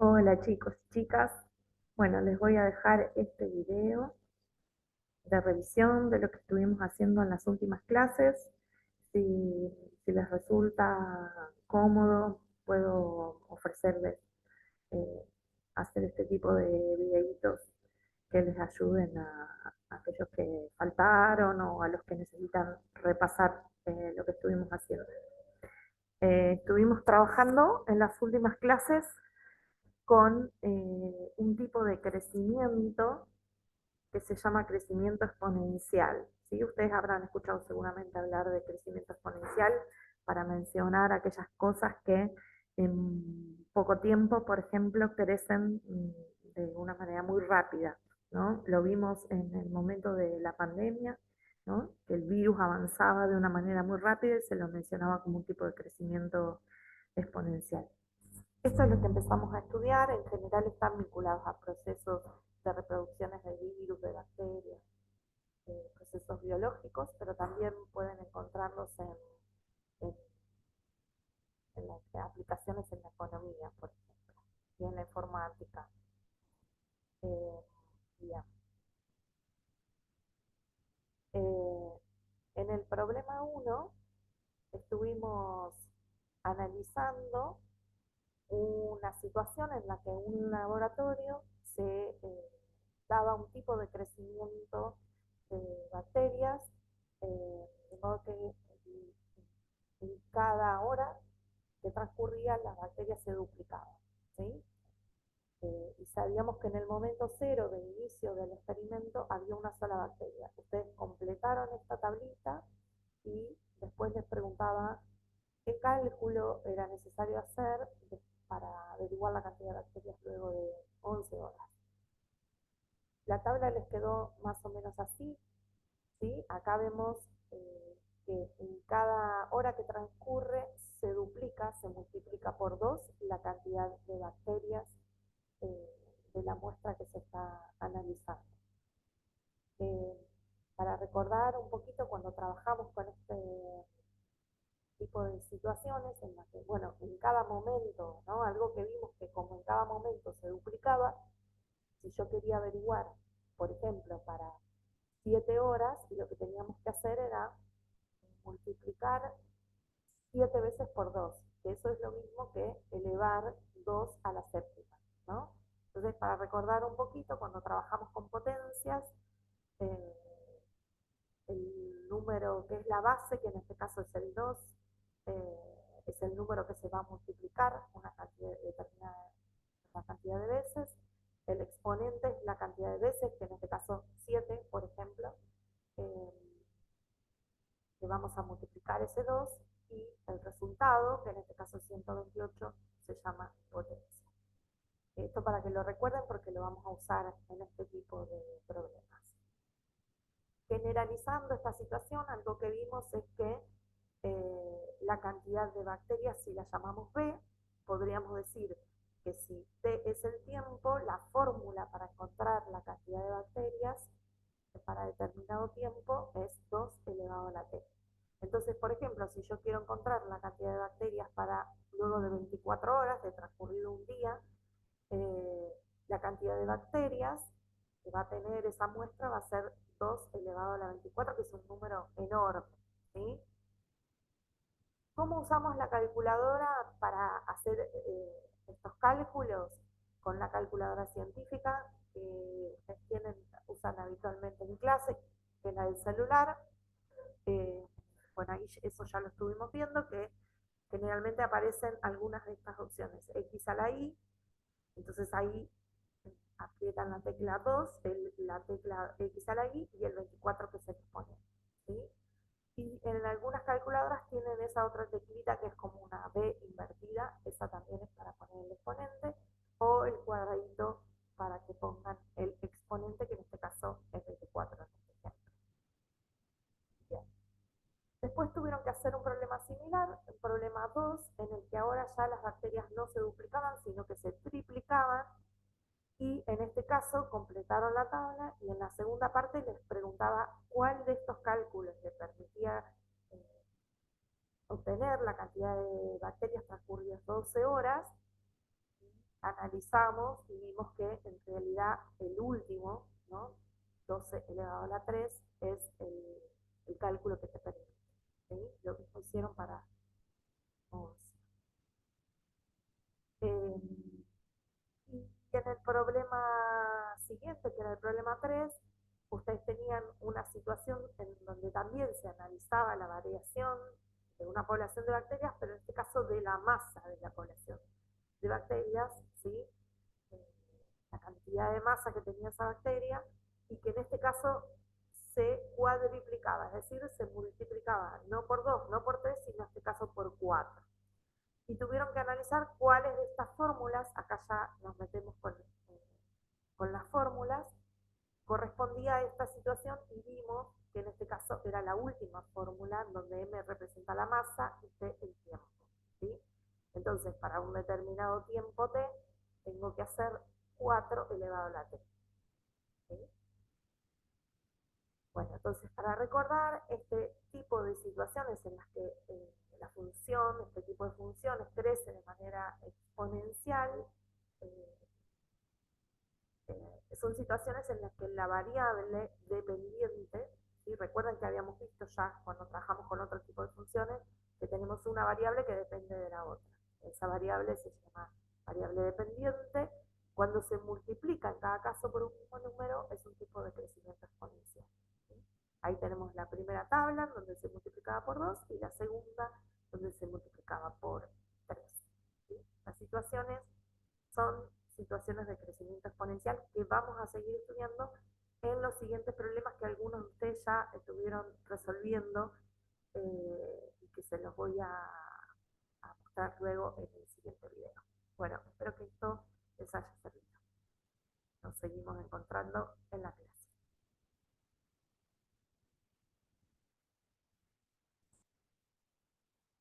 Hola chicos y chicas, bueno, les voy a dejar este video de revisión de lo que estuvimos haciendo en las últimas clases. Si, si les resulta cómodo, puedo ofrecerles eh, hacer este tipo de videitos que les ayuden a aquellos que faltaron o a los que necesitan repasar lo que estuvimos haciendo. Estuvimos trabajando en las últimas clases con un tipo de crecimiento que se llama crecimiento exponencial. ¿Sí? Ustedes habrán escuchado seguramente hablar de crecimiento exponencial para mencionar aquellas cosas que en poco tiempo, por ejemplo, crecen de una manera muy rápida, ¿no? Lo vimos en el momento de la pandemia, ¿no? Que el virus avanzaba de una manera muy rápida y se lo mencionaba como un tipo de crecimiento exponencial. Esto es lo que empezamos a estudiar, en general están vinculados a procesos de reproducciones de virus, de bacterias, procesos biológicos, pero también pueden encontrarlos en, en las aplicaciones en la economía, por ejemplo, y en la informática. Eh, bien. Eh, en el problema uno estuvimos analizando una situación en la que un laboratorio se daba un tipo de crecimiento de bacterias, de modo que en cada hora que transcurría las bacterias se duplicaban. ¿Sí? Y sabíamos que en el momento cero de inicio del experimento había una sola bacteria. Ustedes completaron esta tablita y después les preguntaba qué cálculo era necesario hacer para averiguar la cantidad de bacterias luego de 11 horas. La tabla les quedó más o menos así, ¿sí? Acá vemos que en cada hora que transcurre se duplica, se multiplica por 2 la cantidad de bacterias eh, de la muestra que se está analizando. Eh, para recordar un poquito cuando trabajamos con este tipo de situaciones en las que, bueno, en cada momento, ¿no? Algo que vimos que como en cada momento se duplicaba, si yo quería averiguar, por ejemplo, para 7 horas, y lo que teníamos que hacer era multiplicar 7 veces por 2, que eso es lo mismo que elevar 2 a la séptima, ¿no? Entonces, para recordar un poquito, cuando trabajamos con potencias, eh, el número que es la base, que en este caso es el 2, es el número que se va a multiplicar una cantidad determinada una cantidad de veces. El exponente es la cantidad de veces, que en este caso 7, por ejemplo, eh, que vamos a multiplicar ese 2 y el resultado, que en este caso es 128, se llama potencia. Esto para que lo recuerden porque lo vamos a usar en este tipo de problemas. Generalizando esta situación, algo que vimos es que la cantidad de bacterias, si la llamamos B, podríamos decir que si T es el tiempo, la fórmula para encontrar la cantidad de bacterias para determinado tiempo es 2 elevado a la T. Entonces, por ejemplo, si yo quiero encontrar la cantidad de bacterias para luego de 24 horas de transcurrido un día, eh, la cantidad de bacterias que va a tener esa muestra va a ser 2 elevado a la 24, que es un número enorme. ¿Sí? ¿Cómo usamos la calculadora para hacer estos cálculos? Con la calculadora científica que ustedes usan habitualmente en clase, que es la del celular. Eh, bueno, ahí eso ya lo estuvimos viendo, que generalmente aparecen algunas de estas opciones. X a la Y, entonces ahí aprietan la tecla 2, la tecla X a la Y y el 24 que se expone. ¿Sí? Y en algunas calculadoras tienen esa otra teclita que es como una B invertida, esa también es para poner el exponente, o el cuadradito para que pongan el exponente, que en este caso es 24. Bien. Después tuvieron que hacer un problema similar, un problema 2, en el que ahora ya las bacterias no se duplicaban, sino que se triplicaban, y en este caso completaron la tabla y en la segunda parte les preguntaba cuál de estos cálculos les permitía eh, obtener la cantidad de bacterias transcurridas 12 horas analizamos y vimos que en realidad el último, ¿no? 12 elevado a la 3 es el cálculo que te permite. ¿Sí? Lo mismo hicieron para 11. Eh, y en el problema siguiente, que era el problema 3, ustedes tenían una situación en donde también se analizaba la variación de una población de bacterias, pero en este caso de la masa de la población de bacterias, ¿sí? Eh, la cantidad de masa que tenía esa bacteria, y que en este caso se cuadriplicaba, es decir, se multiplicaba no por 2, no por 3, sino en este caso por 4. Y tuvieron que analizar cuáles de estas fórmulas, acá ya nos metemos con las fórmulas, correspondía a esta situación y vimos que en este caso era la última fórmula donde M representa la masa y T el tiempo. ¿Sí? Entonces, para un determinado tiempo T, tengo que hacer 4 elevado a la T. ¿Sí? Bueno, entonces para recordar este tipo de situaciones en las que la función, este tipo de funciones crece de manera exponencial, eh, son situaciones en las que la variable dependiente, ¿sí? Recuerden que habíamos visto ya cuando trabajamos con otro tipo de funciones que tenemos una variable que depende de la otra. Esa variable se llama variable dependiente. Cuando se multiplica en cada caso por un mismo número, es un tipo de crecimiento exponencial. ¿Sí? Ahí tenemos la primera tabla donde se multiplicaba por 2 y la segunda donde se multiplicaba por 3. ¿Sí? Las situaciones son situaciones de crecimiento exponencial que vamos a seguir estudiando en los siguientes problemas que algunos de ustedes ya estuvieron resolviendo, y que se los voy a mostrar luego en el siguiente video. Bueno, espero que esto les haya servido. Nos seguimos encontrando en la clase.